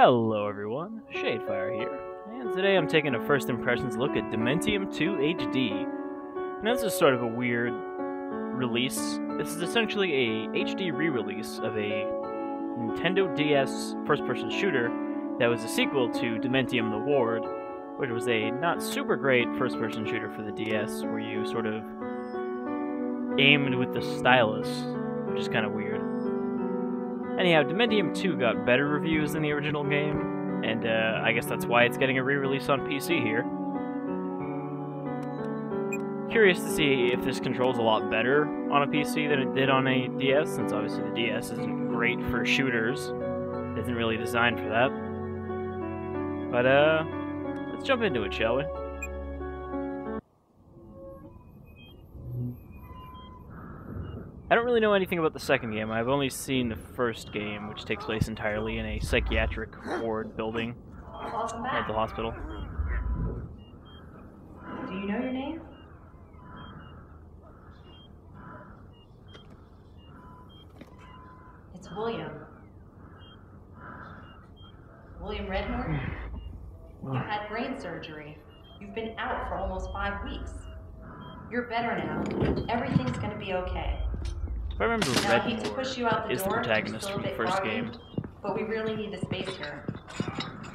Hello everyone, Shadefire here, and today I'm taking a first impressions look at Dementium 2 HD. Now this is sort of a weird release. This is essentially a HD re-release of a Nintendo DS first-person shooter that was a sequel to Dementium the Ward, which was a not super great first-person shooter for the DS, where you sort of aimed with the stylus, which is kind of weird. Anyhow, Dementium 2 got better reviews than the original game, and I guess that's why it's getting a re-release on PC here. Curious to see if this controls a lot better on a PC than it did on a DS, since obviously the DS isn't great for shooters. It isn't really designed for that. But, let's jump into it, shall we? I don't really know anything about the second game. I've only seen the first game, which takes place entirely in a psychiatric ward building at the hospital. Do you know your name? It's William. William Redmoor? You had brain surgery. You've been out for almost 5 weeks. You're better now. Everything's gonna be okay. If I remember, Redmoor is the protagonist from the first game. But we really need the space here.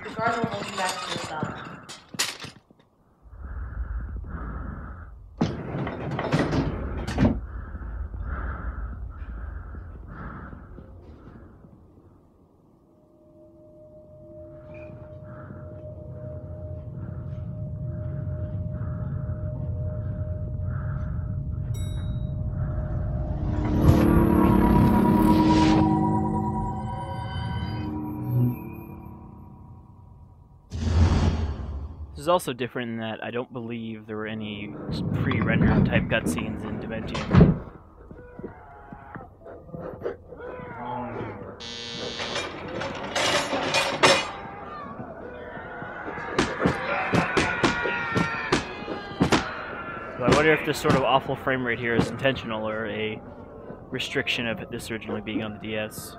The guard will hold you back to yourself. This is also different in that I don't believe there were any pre-rendered type cutscenes in Dementium. So I wonder if this sort of awful frame rate here is intentional or a restriction of this originally being on the DS.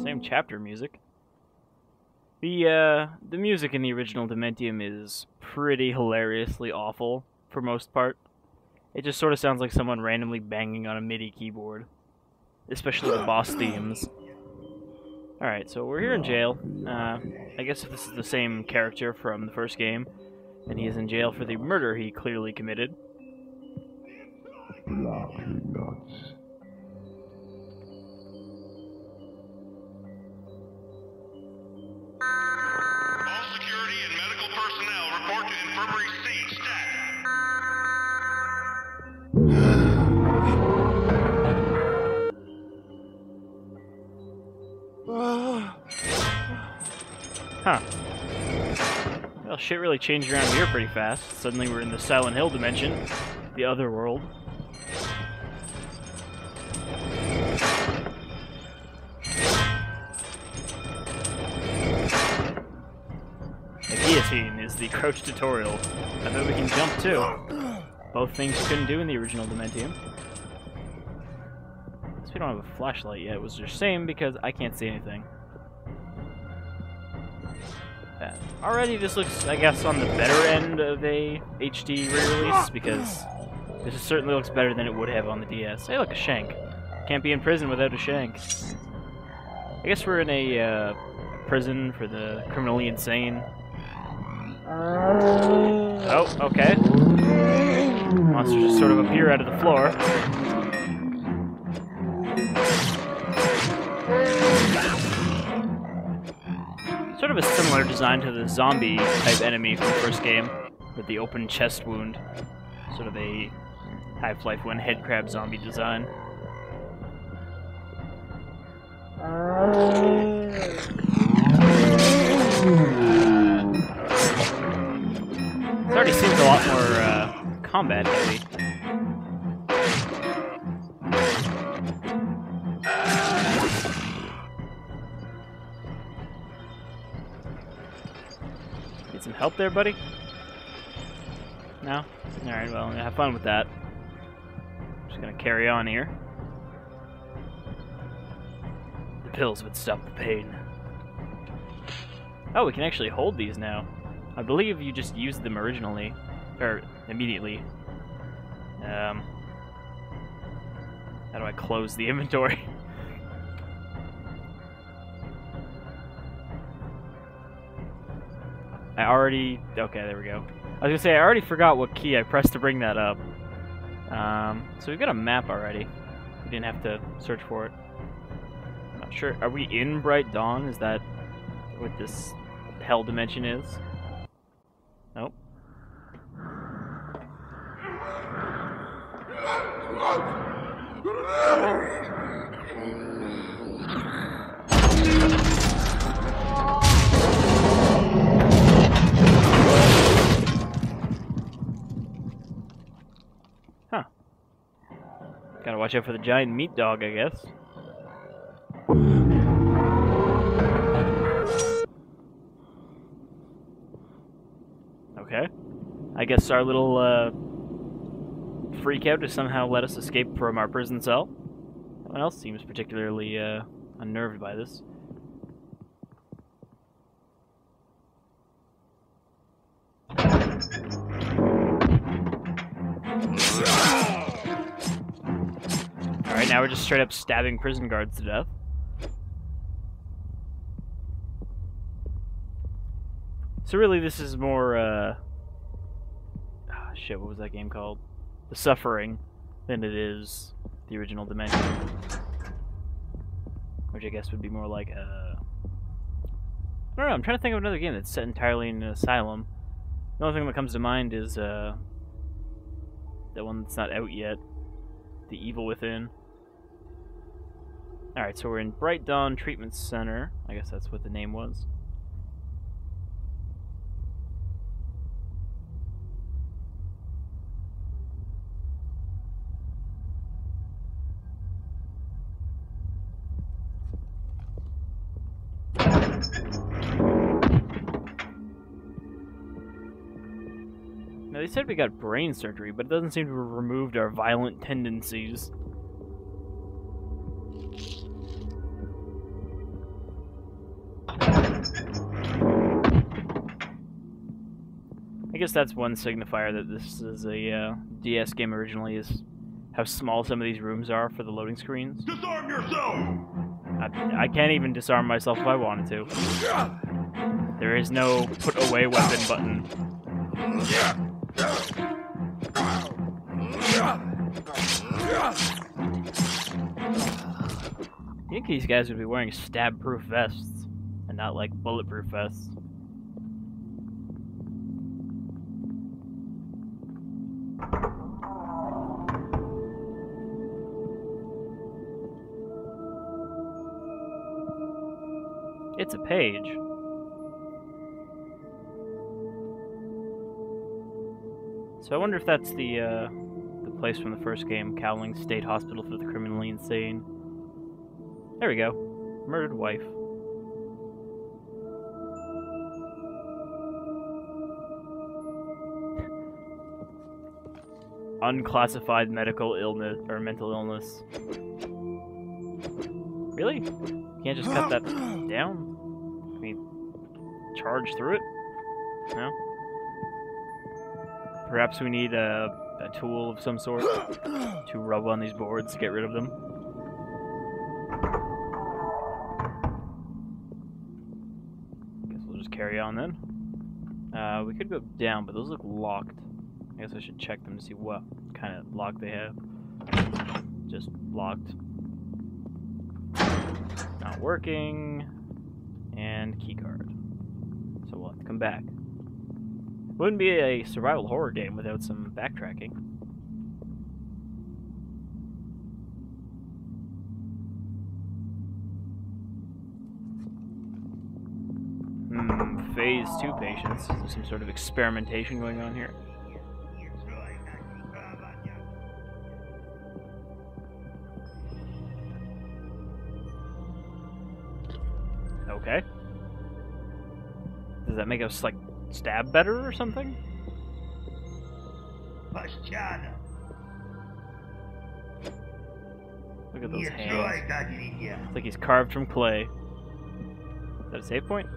Same chapter music. The music in the original Dementium is pretty hilariously awful for most part. It just sort of sounds like someone randomly banging on a MIDI keyboard, especially the boss themes. Alright, so we're here in jail. I guess if this is the same character from the first game, and he is in jail for the murder he clearly committed. All security and medical personnel report to Infirmary C. Stat. Huh. Well, shit really changed around here pretty fast. Suddenly we're in the Silent Hill dimension, the other world. The guillotine is the crouch tutorial. I bet we can jump too. Both things you couldn't do in the original Dementium. Guess we don't have a flashlight yet. It was the same because I can't see anything. Already this looks, I guess, on the better end of a HD re-release, because this certainly looks better than it would have on the DS. Hey, look, a shank. Can't be in prison without a shank. I guess we're in a prison for the criminally insane. Oh, okay. Monsters just sort of appear out of the floor. Sort of a similar design to the zombie-type enemy from the first game, with the open chest wound. Sort of a Half-Life 1 head crab zombie design. This already seems a lot more combat heavy. some help there, buddy? No? Alright, well, have fun with that. Just gonna carry on here. The pills would stop the pain. Oh, we can actually hold these now. I believe you just used them originally. Or, immediately. How do I close the inventory? I already... Okay, there we go. I was gonna say, I already forgot what key I pressed to bring that up. So we've got a map already. We didn't have to search for it. I'm not sure. Are we in Bright Dawn? Is that what this hell dimension is? Nope. Huh. Gotta watch out for the giant meat dog, I guess. Okay. I guess our little, freak out to somehow let us escape from our prison cell. No one else seems particularly, unnerved by this. Alright, now we're just straight up stabbing prison guards to death. So really this is more, shit, what was that game called? The Suffering, than it is the original Dementium. Which I guess would be more like, I don't know, I'm trying to think of another game that's set entirely in an asylum. The only thing that comes to mind is, that one that's not out yet. The Evil Within. Alright, so we're in Bright Dawn Treatment Center. I guess that's what the name was. Now, they said we got brain surgery, but it doesn't seem to have removed our violent tendencies. I guess that's one signifier that this is a DS game originally, is how small some of these rooms are for the loading screens. Disarm yourself! I can't even disarm myself if I wanted to. There is no put away weapon button. I think these guys would be wearing stab-proof vests, and not like bulletproof vests. It's a page. So I wonder if that's the place from the first game, Cowling State Hospital for the Criminally Insane. There we go. Murdered wife. Unclassified medical illness, or mental illness. Really? You can't just cut that down? I mean, charge through it? No? Perhaps we need a tool of some sort to rub on these boards to get rid of them. Guess we'll just carry on then. We could go down, but those look locked. I guess I should check them to see what kind of lock they have. Just locked. Not working. And keycard. So we'll have to come back. Wouldn't be a survival horror game without some backtracking. Phase 2 patients. Is there some sort of experimentation going on here? Okay. Does that make us, like, stab better or something? Look at those hands. It's like he's carved from clay. Is that a save point?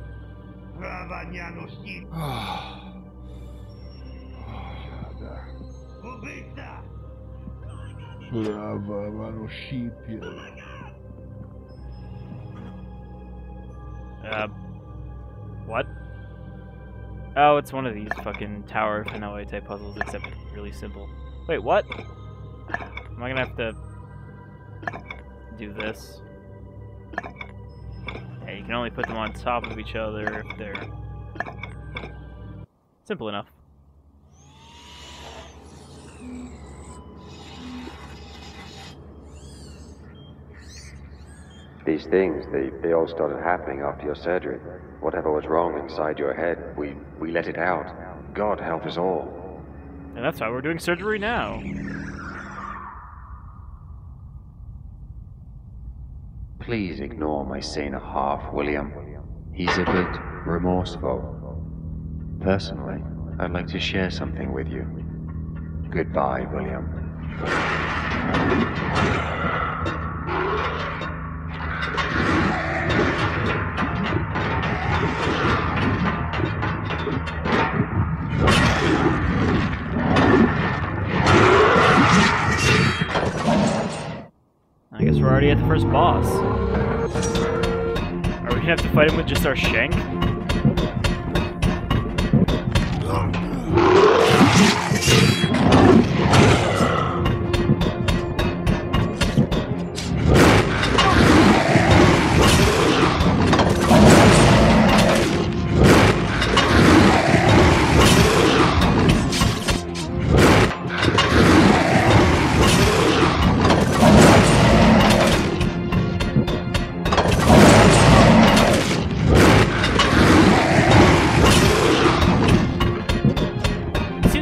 What? Oh, it's one of these fucking Tower of Hanoi type puzzles, except really simple. Wait, what? Am I gonna have to do this? Yeah, you can only put them on top of each other if they're simple enough. These things, they all started happening after your surgery. Whatever was wrong inside your head, we let it out. God help us all. And that's why we're doing surgery now. Please ignore my saner half, William. He's a bit remorseful. Personally, I'd like to share something with you. Goodbye, William. I guess we're already at the first boss. Are we gonna have to fight him with just our shank?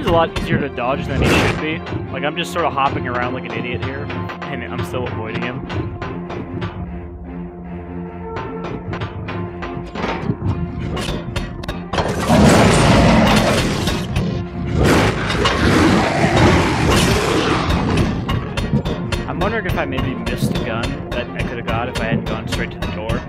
A lot easier to dodge than he should be. Like, I'm just sort of hopping around like an idiot here, and I'm still avoiding him. I'm wondering if I maybe missed a gun that I could have got if I hadn't gone straight to the door.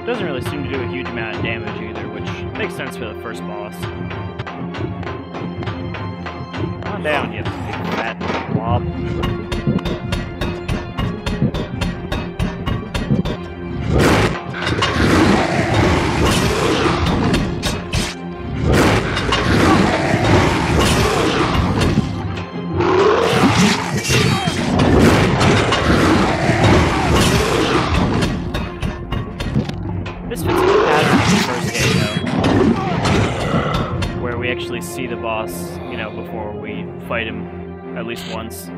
Doesn't really seem to do a huge amount of damage either, which makes sense for the first boss. Come on down, you big fat blob. This fits in the pattern of the first game, though, where we actually see the boss, you know, before we fight him at least once.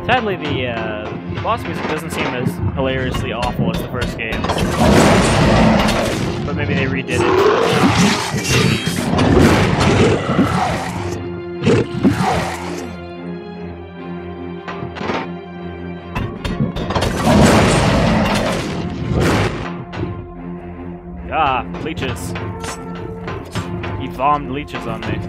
Sadly, the boss music doesn't seem as hilariously awful as the first game, but maybe they redid it. Ah, leeches. He bombed leeches on me.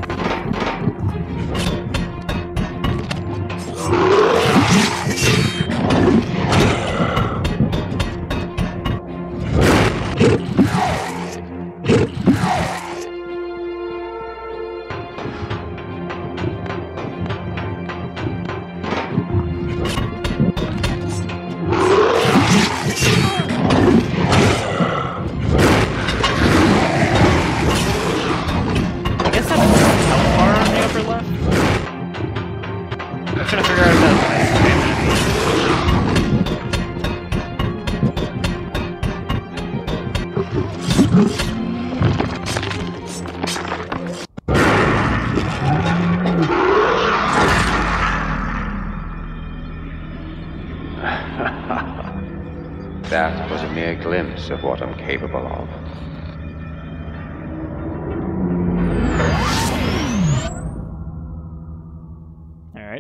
That was a mere glimpse of what I'm capable of.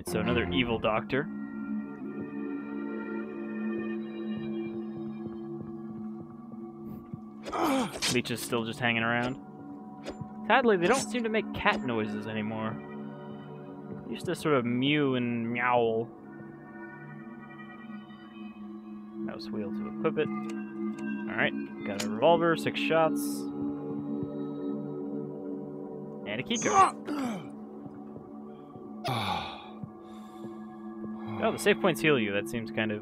Alright, so another evil doctor. Leech is still just hanging around. Sadly, they don't seem to make cat noises anymore. They used to sort of mew and meowl. Mouse wheel to equip it. Alright, got a revolver, 6 shots. And a keycard. Oh, the save points heal you. That seems kind of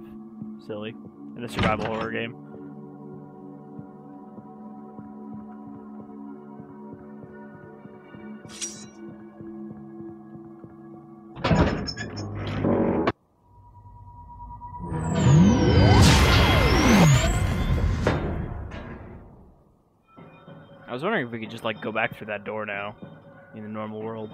silly in a survival horror game. I was wondering if we could just, like, go back through that door now in the normal world.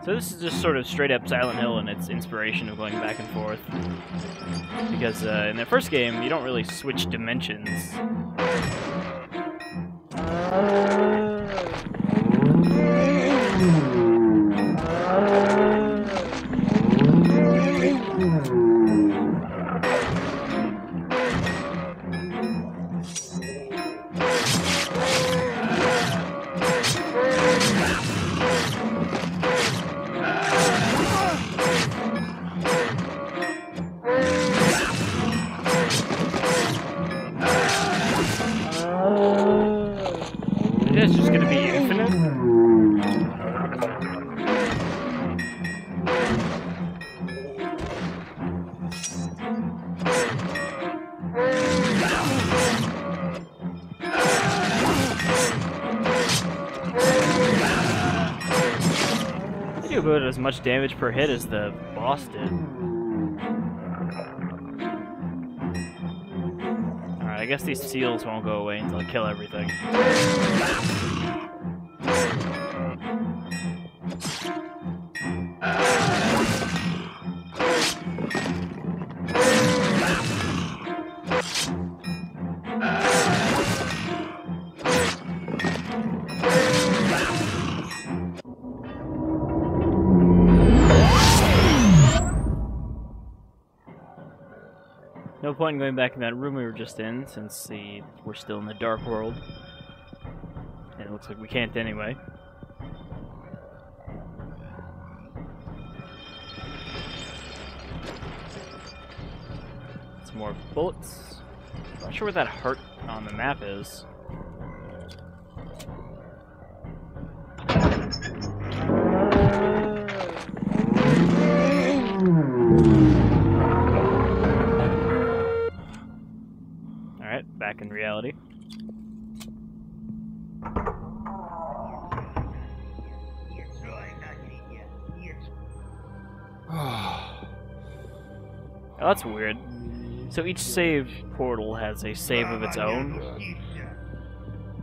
So this is just sort of straight up Silent Hill and its inspiration of going back and forth. Because in the first game, you don't really switch dimensions. It's just gonna be infinite. They do about as much damage per hit as the boss did. Alright, I guess these seals won't go away until I kill everything. No point in going back in that room we were just in, since we're still in the dark world. And it looks like we can't anyway. Some more bullets. Not sure what that heart on the map is. Back in reality. Oh, that's weird. So each save portal has a save of its own?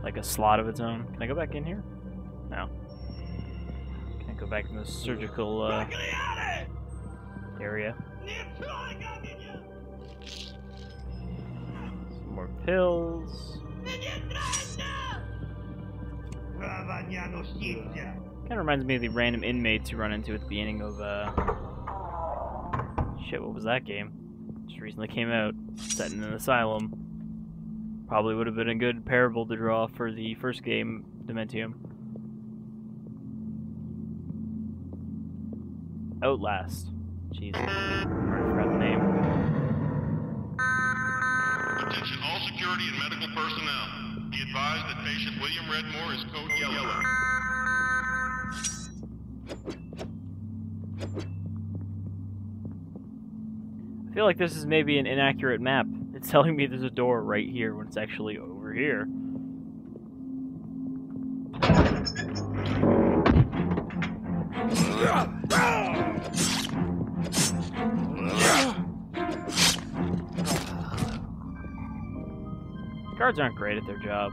Like a slot of its own? Can I go back in here? No. Can't go back in the surgical area. More pills. Kind of reminds me of the random inmates you run into at the beginning of shit, what was that game? Just recently came out, set in an asylum. Probably would have been a good parable to draw for the first game, Dementium. Outlast. Jeez, I forgot the name. Attention all security and medical personnel. Be advised that patient William Redmoor is code yellow. I feel like this is maybe an inaccurate map. It's telling me there's a door right here when it's actually over here. Guards aren't great at their job.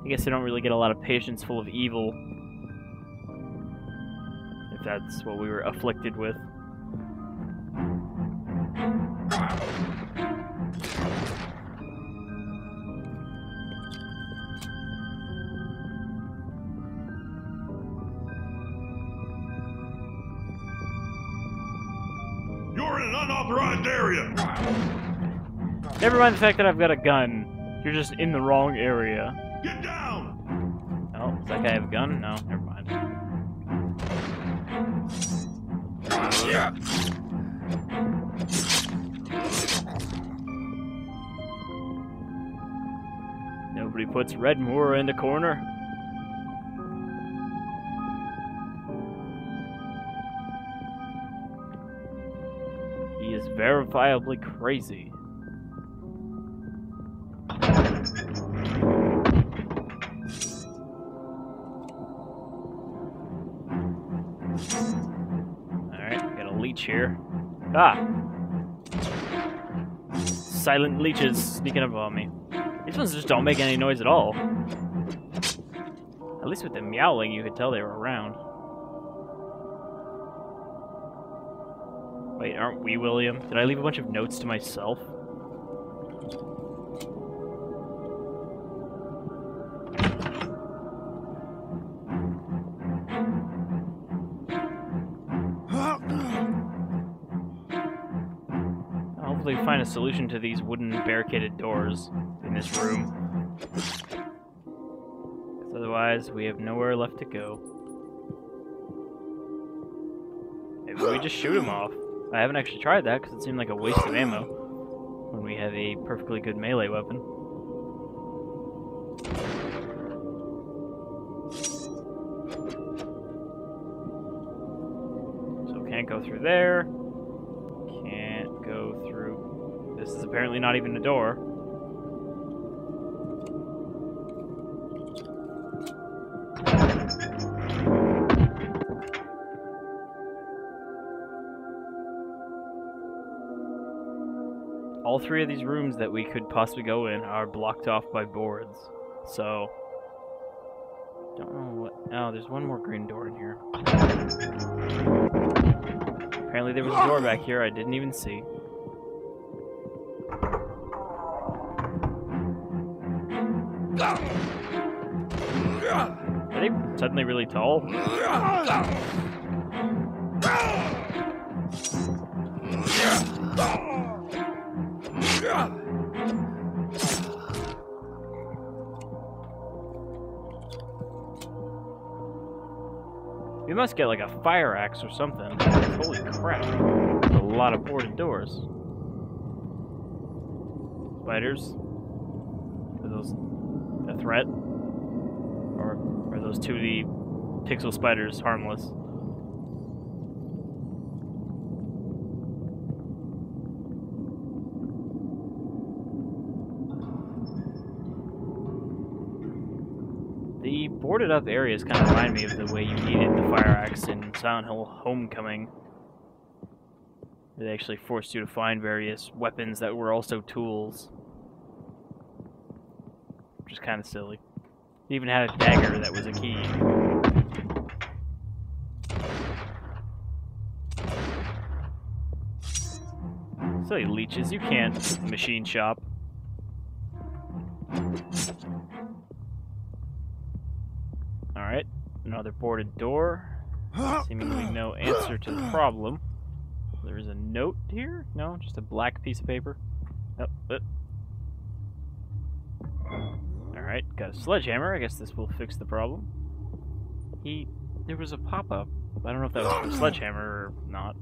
I guess they don't really get a lot of patients full of evil. If if that's what we were afflicted with. You're in an unauthorized area! Never mind the fact that I've got a gun. You're just in the wrong area. Get down! Oh, does that guy have a gun? No, never mind. Nobody puts Redmoor in the corner. He is verifiably crazy. Alright, got a leech here. Ah! Silent leeches sneaking up on me. These ones just don't make any noise at all. At least with the meowling, you could tell they were around. Wait, aren't we William? Did I leave a bunch of notes to myself? I'll hopefully find a solution to these wooden barricaded doors in this room. 'Cause otherwise, we have nowhere left to go. Maybe we just shoot him off. I haven't actually tried that because it seemed like a waste of ammo when we have a perfectly good melee weapon. So can't go through there. Can't go through. This is apparently not even a door. All three of these rooms that we could possibly go in are blocked off by boards. So, don't know what. Oh, there's one more green door in here. Apparently there was a door back here I didn't even see. Are they suddenly really tall? We must get like a fire axe or something. Holy crap. That's a lot of boarded doors. Spiders? Are those a threat? Or are those 2D pixel spiders harmless? The boarded up areas kind of remind me of the way you needed the fire axe in Silent Hill Homecoming. They actually forced you to find various weapons that were also tools. Which is kind of silly. You even had a dagger that was a key. Silly leeches, you can't machine shop. Alright, another boarded door. Seemingly no answer to the problem. There is a note here? No, just a black piece of paper. Oh, Alright, got a sledgehammer. I guess this will fix the problem. There was a pop-up. I don't know if that was for a sledgehammer or not.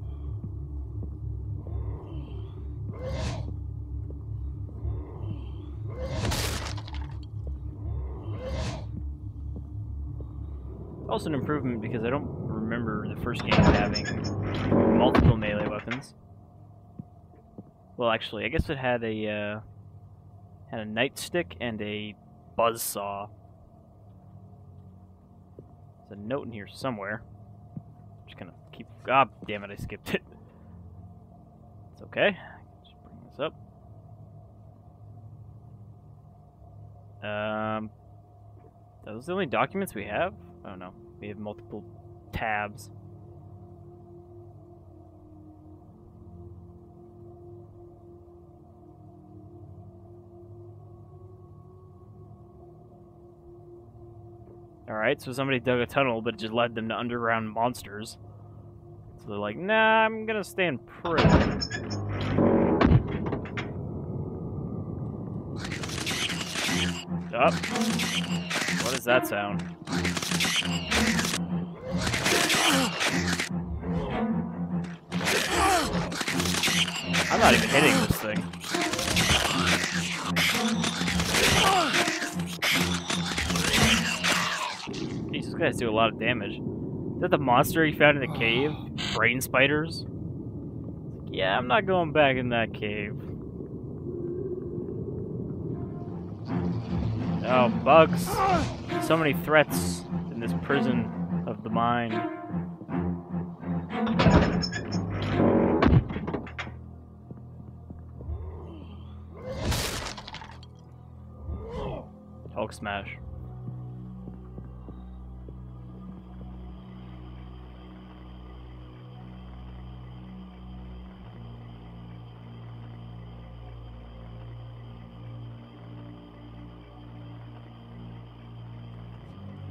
Also an improvement because I don't remember the first game having multiple melee weapons. Well, actually, I guess it had a nightstick and a buzzsaw. There's a note in here somewhere. Just gonna keep. Ah, damn it! I skipped it. It's okay. Just bring this up. Are those the only documents we have? Oh no, we have multiple tabs. Alright, so somebody dug a tunnel, but it just led them to underground monsters. So they're like, nah, I'm gonna stay in prison. Up. What is that sound? I'm not even hitting this thing. These guys do a lot of damage. Is that the monster he found in the cave? Brain spiders? Yeah, I'm not going back in that cave. Oh, bugs. So many threats in this prison of the mind. Hulk smash.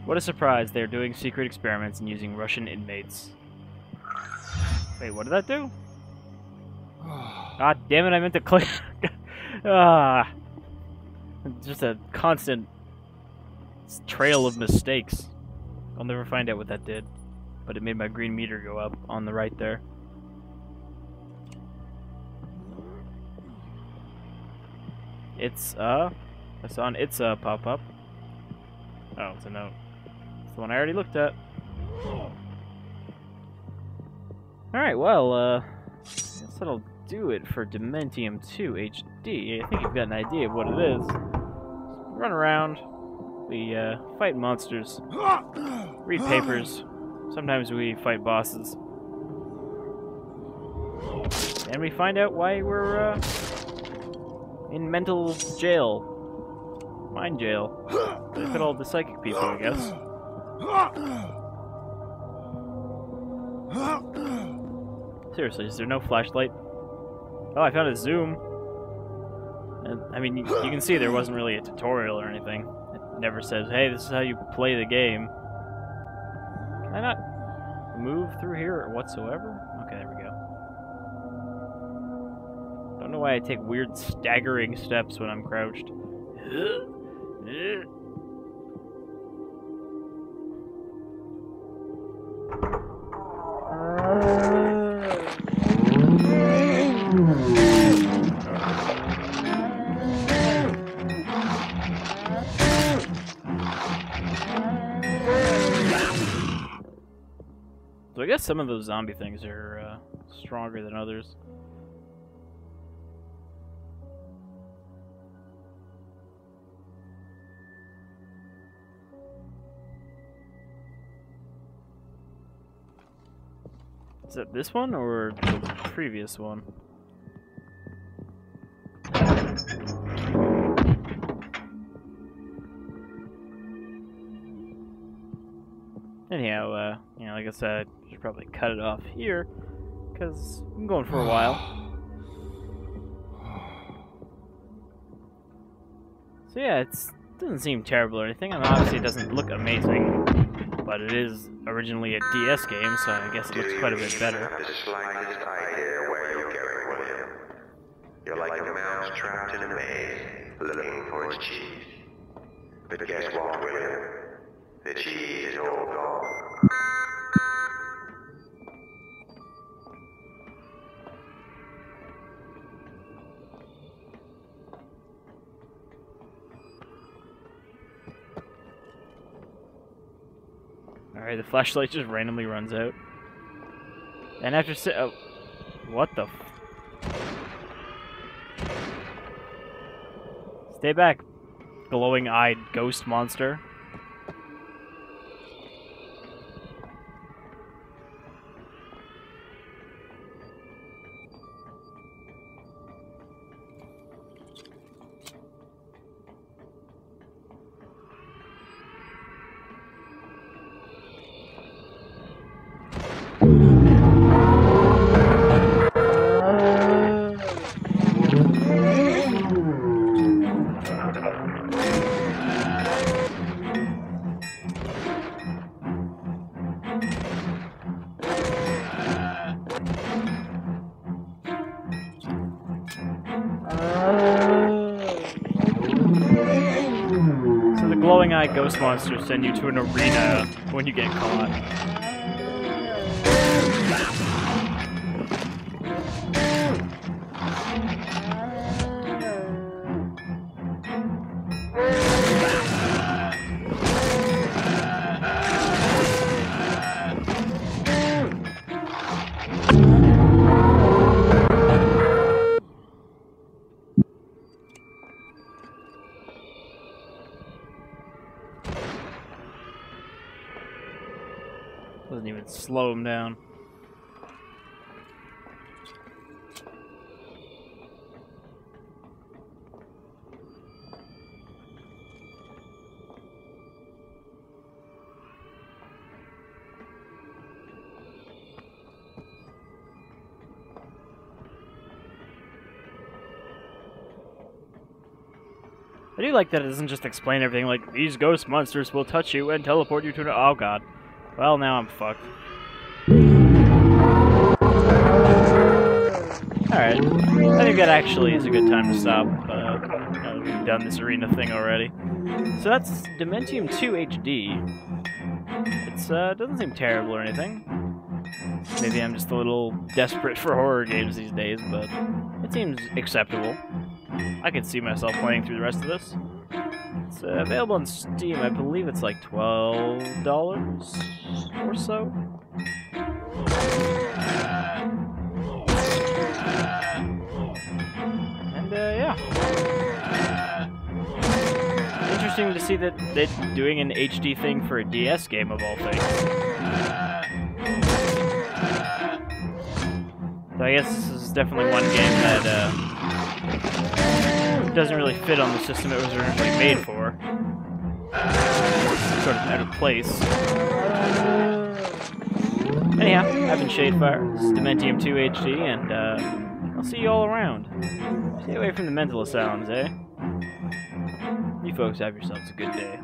What a surprise, they're doing secret experiments and using Russian inmates. Wait, what did that do? God damn it, I meant to click. Just a constant trail of mistakes. I'll never find out what that did. But it made my green meter go up on the right there. I saw an pop up. Oh, it's a note. It's the one I already looked at. Alright, well, guess that'll do it for Dementium 2 HD. I think you've got an idea of what it is. Run around, we fight monsters, read papers, sometimes we fight bosses. And we find out why we're in mental jail. Mind jail. They fit all the psychic people, I guess. Seriously, is there no flashlight? Oh, I found a zoom. And, I mean, you can see there wasn't really a tutorial or anything. It never says, hey, this is how you play the game. Can I not move through here whatsoever? Okay, there we go. Don't know why I take weird staggering steps when I'm crouched. So I guess some of those zombie things are stronger than others. Is that this one or the previous one? Anyhow, you know, like I said, I should probably cut it off here, because I'm going for a while. So yeah, it doesn't seem terrible or anything, and obviously it doesn't look amazing, but it is originally a DS game, so I guess it looks quite a bit better. The slightest idea where you're going, William. You're like a mouse trapped in a maze, looking for its cheese. But guess what, William? The cheese is all gone. Alright, the flashlight just randomly runs out. And after oh, what the Stay back, glowing-eyed ghost monster. So the glowing eye ghost monsters send you to an arena when you get caught. Doesn't even slow him down. I do like that it doesn't just explain everything like, these ghost monsters will touch you and teleport you to an— oh god. Well, now I'm fucked. Alright. I think that actually is a good time to stop. Now that we've done this arena thing already. So that's Dementium 2 HD. It doesn't seem terrible or anything. Maybe I'm just a little desperate for horror games these days, but it seems acceptable. I could see myself playing through the rest of this. It's available on Steam. I believe it's like $12 or so. And yeah. Interesting to see that they're doing an HD thing for a DS game of all things. So I guess this is definitely one game that doesn't really fit on the system it was originally made for. Sort of out of place. Anyhow, I've been Shadefire. This is Dementium 2 HD, and I'll see you all around. Stay away from the mental asylums, eh? You folks have yourselves a good day.